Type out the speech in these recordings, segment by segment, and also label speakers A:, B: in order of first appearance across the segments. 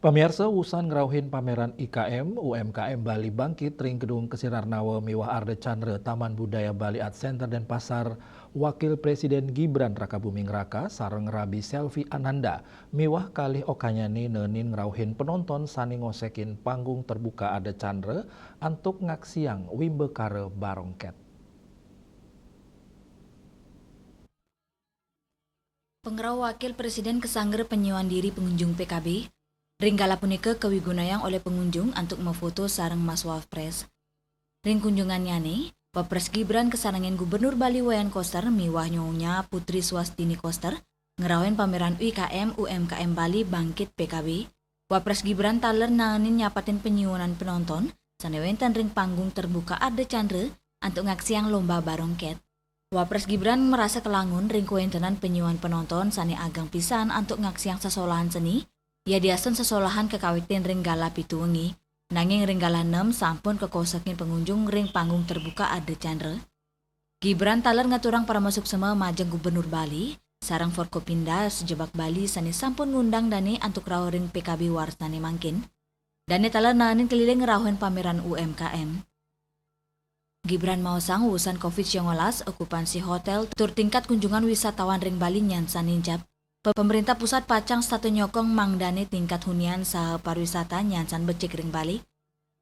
A: Pamirsa usan ngerauhin pameran IKM, UMKM Bali Bangkit, ring gedung Kesirarnawa Miwah Arde Chandra Taman Budaya Bali Art Center dan Pasar, Wakil Presiden Gibran Rakabuming Raka sareng Rabi Selvi Ananda miwah kalih okanyane neunin ngerauhin penonton sani ngosekin panggung terbuka Arde Chandra antuk ngaksiang Wimbekare Barongket.
B: Pengerau Wakil Presiden kesangger penyuan diri pengunjung PKB, ringgala punika kewigunayang oleh pengunjung untuk memfoto sareng Mas Wapres. Ring kunjungannya nih, Wapres Gibran kesarangan Gubernur Bali Wayan Koster miwah nyonya Putri Swastini Koster ngerawin pameran UIKM UMKM Bali Bangkit PKB. Wapres Gibran taler nanganin nyapatin penyuanan penonton sanewenten ring panggung terbuka Arde Chandra untuk ngaksiang lomba barongket. Wapres Gibran merasa kelangun ring kuentenan penyuan penonton sani agang pisan untuk ngaksiang sesolahan seni. Ya diasen sesolahan kekawitin ring gala pitu wengi. Nanging ring gala 6 sampun kekosekin pengunjung ring panggung terbuka Arde Chandra. Gibran taler ngaturang para masuk sema majeng Gubernur Bali, sarang Forkopinda sejebak Bali sani sampun ngundang dani antuk raw ring PKB warsani mangkin. Dani taler nanin keliling ngerahuin pameran UMKM. Gibran mausang urusan COVID-19, okupansi hotel, tur tingkat kunjungan wisatawan ring Bali nyansan ninjap. Pemerintah pusat pacang satu nyokong mangdane tingkat hunian saha pariwisata nyansan becik ring Bali.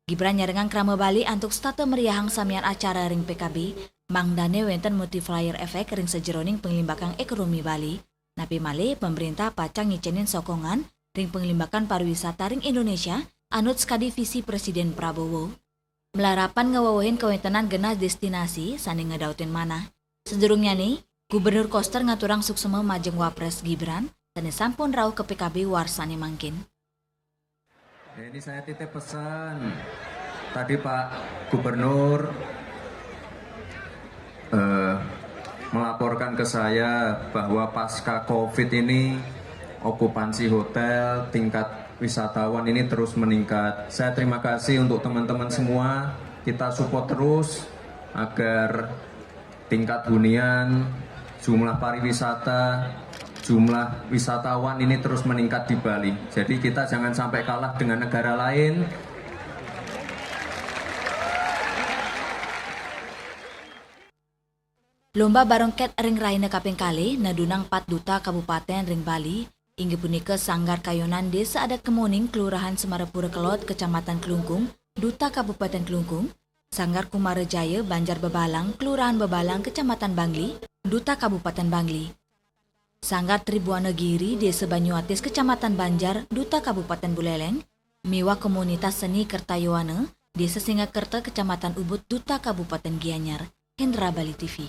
B: Gibran nyarengang krama Bali antuk statu meriahang samian acara ring PKB, mangdane wenten multiplier efek ring sejeroning penglimbakang ekonomi Bali. Napi malih pemerintah pacang ngicenin sokongan ring pengelimbakan pariwisata ring Indonesia anut skadi visi Presiden Prabowo. Melarapan ngewawahin kewentenan genah destinasi sani ngedautin mana. Sederungnya nih, Gubernur Koster ngaturang suksema majeng Wapres Gibran sani sampun rauh ke PKB warsani mangkin.
C: Ini saya titip pesan. Tadi Pak Gubernur melaporkan ke saya bahwa pasca COVID ini okupansi hotel, tingkat wisatawan ini terus meningkat. Saya terima kasih untuk teman-teman semua. Kita support terus agar tingkat hunian, jumlah pariwisata, jumlah wisatawan ini terus meningkat di Bali. Jadi kita jangan sampai kalah dengan negara lain.
B: Lomba barongket ring raina kaping kali nadunang 4 duta kabupaten ring Bali. Inggih punika Sanggar Kayonan Desa Adat Kemuning, Kelurahan Semarapura Kelot, Kecamatan Kelungkung, Duta Kabupaten Kelungkung, Sanggar Kumarejaya, Banjar Bebalang, Kelurahan Bebalang, Kecamatan Bangli, Duta Kabupaten Bangli. Sanggar Tribuana Giri, Desa Banyuatis, Kecamatan Banjar, Duta Kabupaten Buleleng, miwah Komunitas Seni Kertayoana, Desa Singakerta, Kecamatan Ubud, Duta Kabupaten Gianyar. Hendra Bali TV.